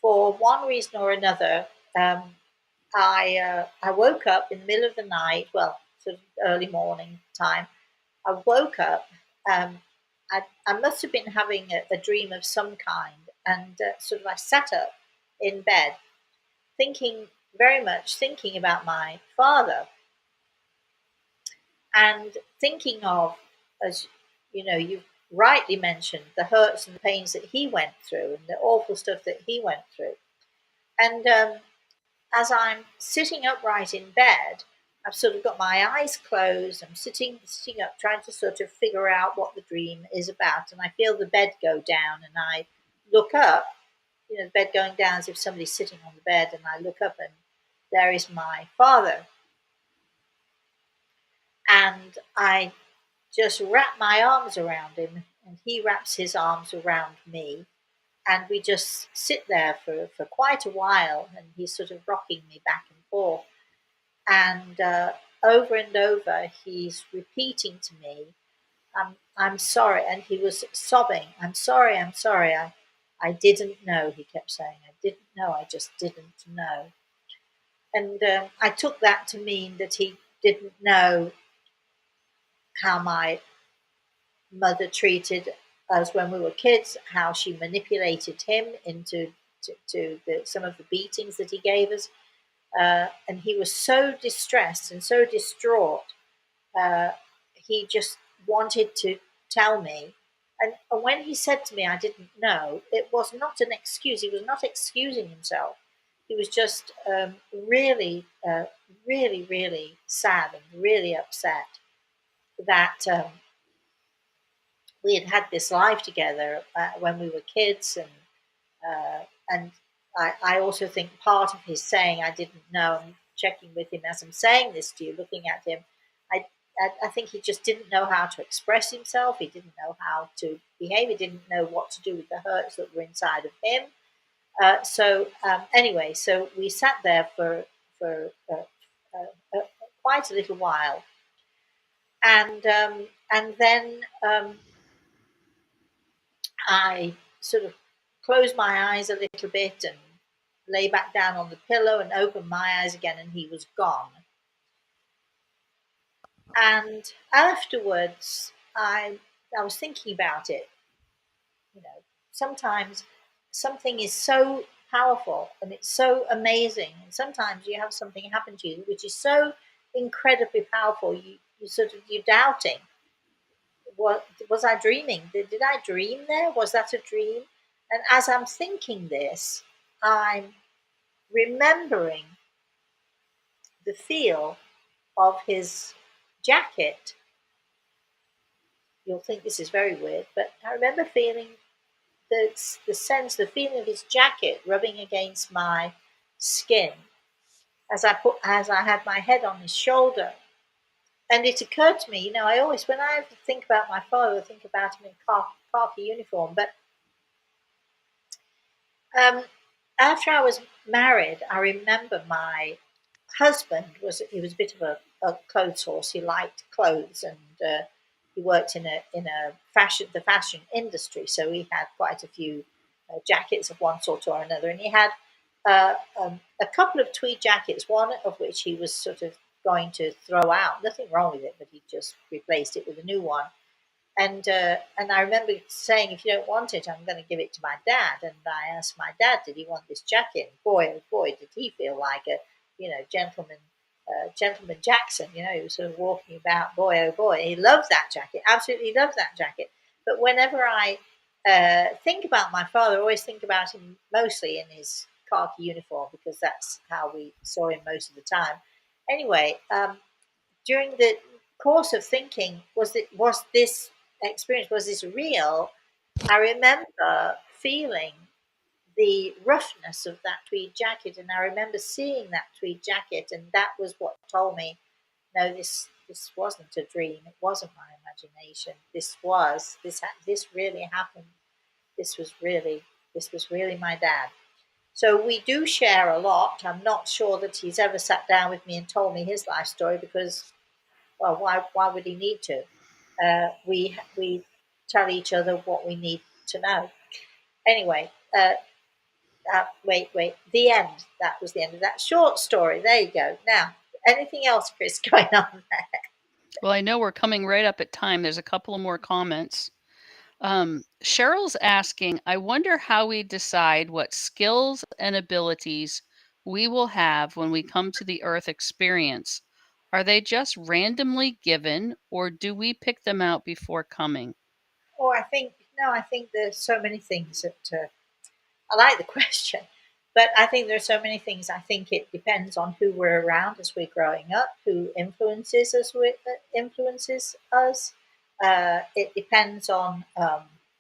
For one reason or another, I woke up in the middle of the night, well, sort of early morning time. I woke up. Um, I must have been having a dream of some kind, and sort of I sat up in bed, thinking very much thinking about my father, and thinking of, as you know, you've rightly mentioned, the hurts and the pains that he went through and the awful stuff that he went through. And as I'm sitting upright in bed, I've sort of got my eyes closed. I'm sitting up, trying to sort of figure out what the dream is about. And I feel the bed go down, and I look up. The bed going down as if somebody's sitting on the bed, and I look up, and there is my father. And I just wrap my arms around him, and he wraps his arms around me, and we just sit there for quite a while, and he's sort of rocking me back and forth. And over and over, he's repeating to me, I'm sorry. And he was sobbing, I'm sorry, I'm sorry. I didn't know, he kept saying. I didn't know, I just didn't know. And I took that to mean that he didn't know how my mother treated us when we were kids, how she manipulated him into some of the beatings that he gave us. And he was so distressed and so distraught. Uh, he just wanted to tell me. And when he said to me, I didn't know, it was not an excuse. He was not excusing himself. He was just really, really, really sad and really upset that we had had this life together when we were kids. And I also think part of his saying, I didn't know, and checking with him as I'm saying this to you, looking at him, I, I think he just didn't know how to express himself. He didn't know how to behave. He didn't know what to do with the hurts that were inside of him. Anyway, so we sat there for quite a little while, and then I sort of closed my eyes a little bit and lay back down on the pillow and opened my eyes again, and he was gone. And afterwards, I was thinking about it. Sometimes something is so powerful and it's so amazing, and sometimes you have something happen to you which is so incredibly powerful. You're doubting. What was I dreaming? Did I dream there? Was that a dream? And as I'm thinking this, I'm remembering the feel of his jacket. You'll think this is very weird, but I remember feeling the feeling of his jacket rubbing against my skin as I had my head on his shoulder. And it occurred to me, I always, when I think about my father, I think about him in khaki uniform. But um, after I was married, I remember my husband he was a bit of a clothes horse. He liked clothes, and he worked in a fashion industry. So he had quite a few jackets of one sort or another, and he had a couple of tweed jackets, one of which he was sort of going to throw out. Nothing wrong with it, but he just replaced it with a new one. And I remember saying, if you don't want it, I'm going to give it to my dad. And I asked my dad, did he want this jacket? And boy, oh boy, did he feel like a gentleman Jackson. He was sort of walking about. Boy, oh boy, he loves that jacket. Absolutely loves that jacket. But whenever I think about my father, I always think about him mostly in his khaki uniform because that's how we saw him most of the time. Anyway, during the course of thinking, was this experience, was this real? I remember feeling the roughness of that tweed jacket, and I remember seeing that tweed jacket, and that was what told me, no, this wasn't a dream. It wasn't my imagination. This really happened. This was really this was really my dad. So we do share a lot. I'm not sure that he's ever sat down with me and told me his life story because, well, why would he need to? We tell each other what we need to know. Anyway, wait. The end. That was the end of that short story. There you go. Now, anything else, Chris, going on there? Well, I know we're coming right up at time. There's a couple of more comments. Cheryl's asking, I wonder how we decide what skills and abilities we will have when we come to the Earth experience. Are they just randomly given, or do we pick them out before coming? Oh, I think no. I think there's so many things that I like the question, but I think there's so many things. I think it depends on who we're around as we're growing up, who influences us. It depends on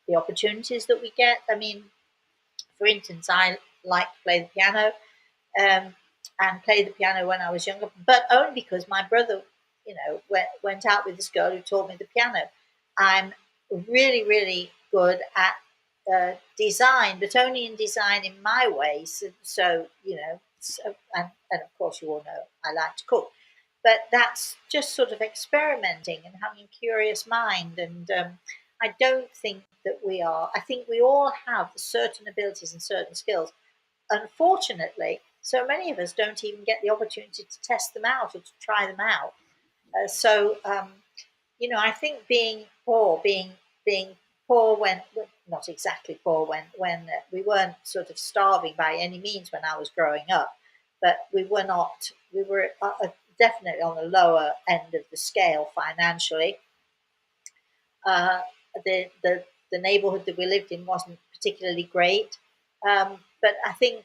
the opportunities that we get. I mean, for instance, I like to play the piano, um, and played the piano when I was younger, but only because my brother, went out with this girl who taught me the piano. I'm really, really good at design, but only in design in my way. And of course, you all know I like to cook, but that's just sort of experimenting and having a curious mind. And I don't think that we are. I think we all have certain abilities and certain skills. Unfortunately, so many of us don't even get the opportunity to test them out or to try them out. I think being poor when, well, not exactly poor when we weren't sort of starving by any means when I was growing up, but we were not. We were definitely on the lower end of the scale financially. Uh, the neighborhood that we lived in wasn't particularly great. But I think,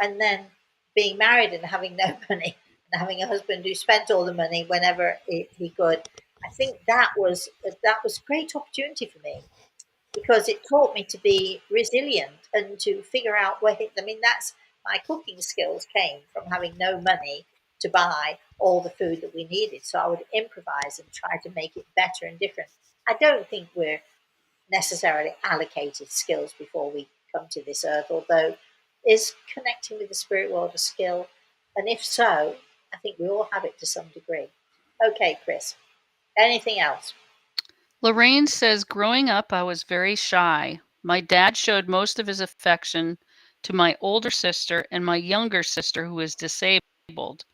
and then being married and having no money and having a husband who spent all the money whenever he could, I think that was a great opportunity for me because it taught me to be resilient and to figure out where. I mean, that's my cooking skills came from having no money to buy all the food that we needed. So I would improvise and try to make it better and different. I don't think we're necessarily allocated skills before we come to this earth, although is connecting with the spirit world a skill? And if so, I think we all have it to some degree. Okay, Chris, anything else? Lorraine says, growing up, I was very shy. My dad showed most of his affection to my older sister and my younger sister, who is disabled.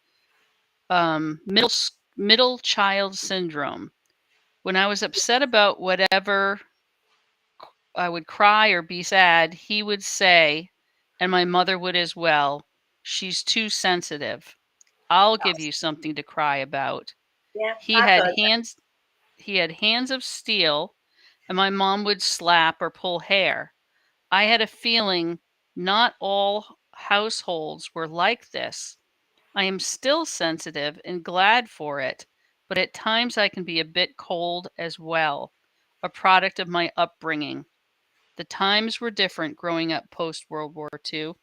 Middle child syndrome. When I was upset about whatever, I would cry or be sad, he would say, and my mother would as well, she's too sensitive. I'll give you something to cry about. Yeah, He I've had heard that. hands he had hands of steel, and my mom would slap or pull hair. I had a feeling not all households were like this. I am still sensitive and glad for it, but at times I can be a bit cold as well, a product of my upbringing. The times were different growing up post World War II.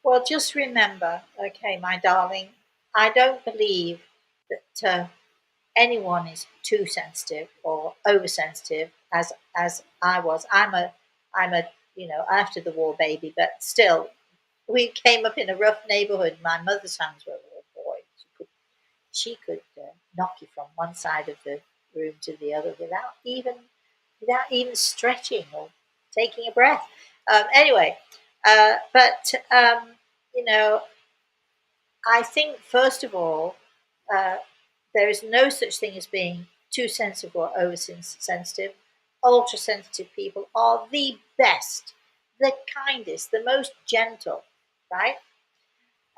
Well, just remember, okay, my darling, I don't believe that anyone is too sensitive or oversensitive as I was. I'm a after the war baby, but still, we came up in a rough neighborhood. My mother's hands were, oh boy, she could knock you from one side of the room to the other without even stretching or taking a breath. Anyway, but you know, I think first of all, uh, there is no such thing as being too sensitive or oversensitive. Ultra sensitive people are the best, the kindest, the most gentle, right?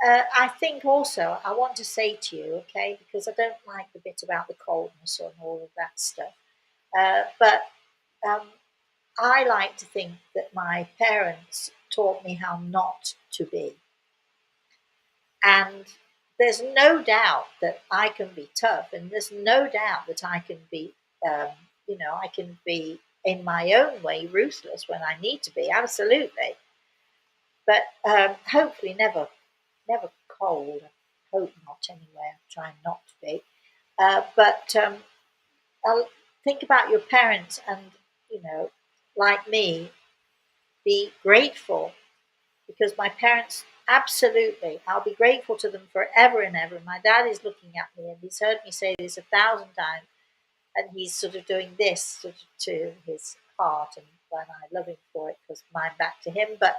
I think also I want to say to you, okay, because I don't like the bit about the coldness and all of that stuff. But um, I like to think that my parents taught me how not to be. And there's no doubt that I can be tough, and there's no doubt that I can be, I can be in my own way ruthless when I need to be, absolutely. But hopefully never cold. I hope not anyway. I'm trying not to be. But I'll think about your parents and, like me, be grateful because my parents, absolutely, I'll be grateful to them forever and ever. My dad is looking at me and he's heard me say this 1,000 times, and he's sort of doing this sort of to his heart, and when I love him for it because mine back to him. But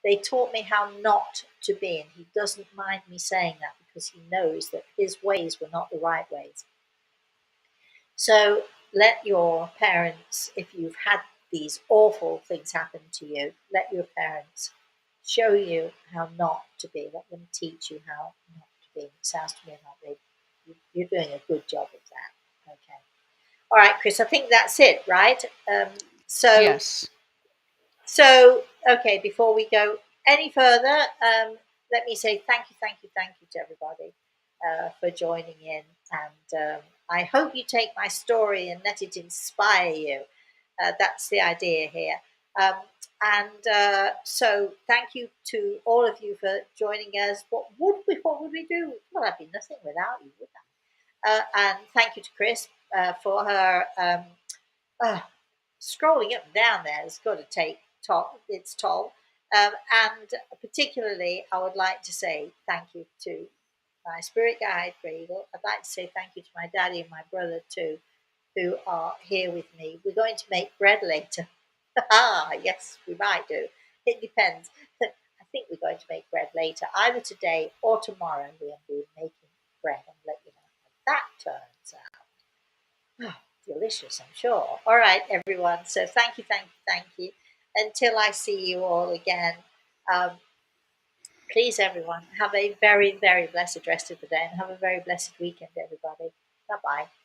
they taught me how not to be, and he doesn't mind me saying that because he knows that his ways were not the right ways. So let your parents, if you've had these awful things happen to you, let your parents show you how not to be. Let them teach you how not to be. It sounds to me like you're doing a good job of that. Okay. All right, Chris, I think that's it, right? So Yes. so, okay, before we go any further, let me say thank you to everybody for joining in. And I hope you take my story and let it inspire you. That's the idea here. Um, so, thank you to all of you for joining us. What would we do? Well, I'd be nothing without you, would I? And thank you to Chris for her. Uh, Scrolling up and down there has got to take its toll. And particularly, I would like to say thank you to my spirit guide, Gregor. I'd like to say thank you to my daddy and my brother too, who are here with me. We're going to make bread later. Ah, yes, we might do. It depends. I think we're going to make bread later, either today or tomorrow. We'll be making bread and let you know how that turns out. Oh, delicious, I'm sure. All right, everyone. So thank you. Until I see you all again, um, please, everyone, have a very, very blessed rest of the day and have a very blessed weekend, everybody. Bye bye.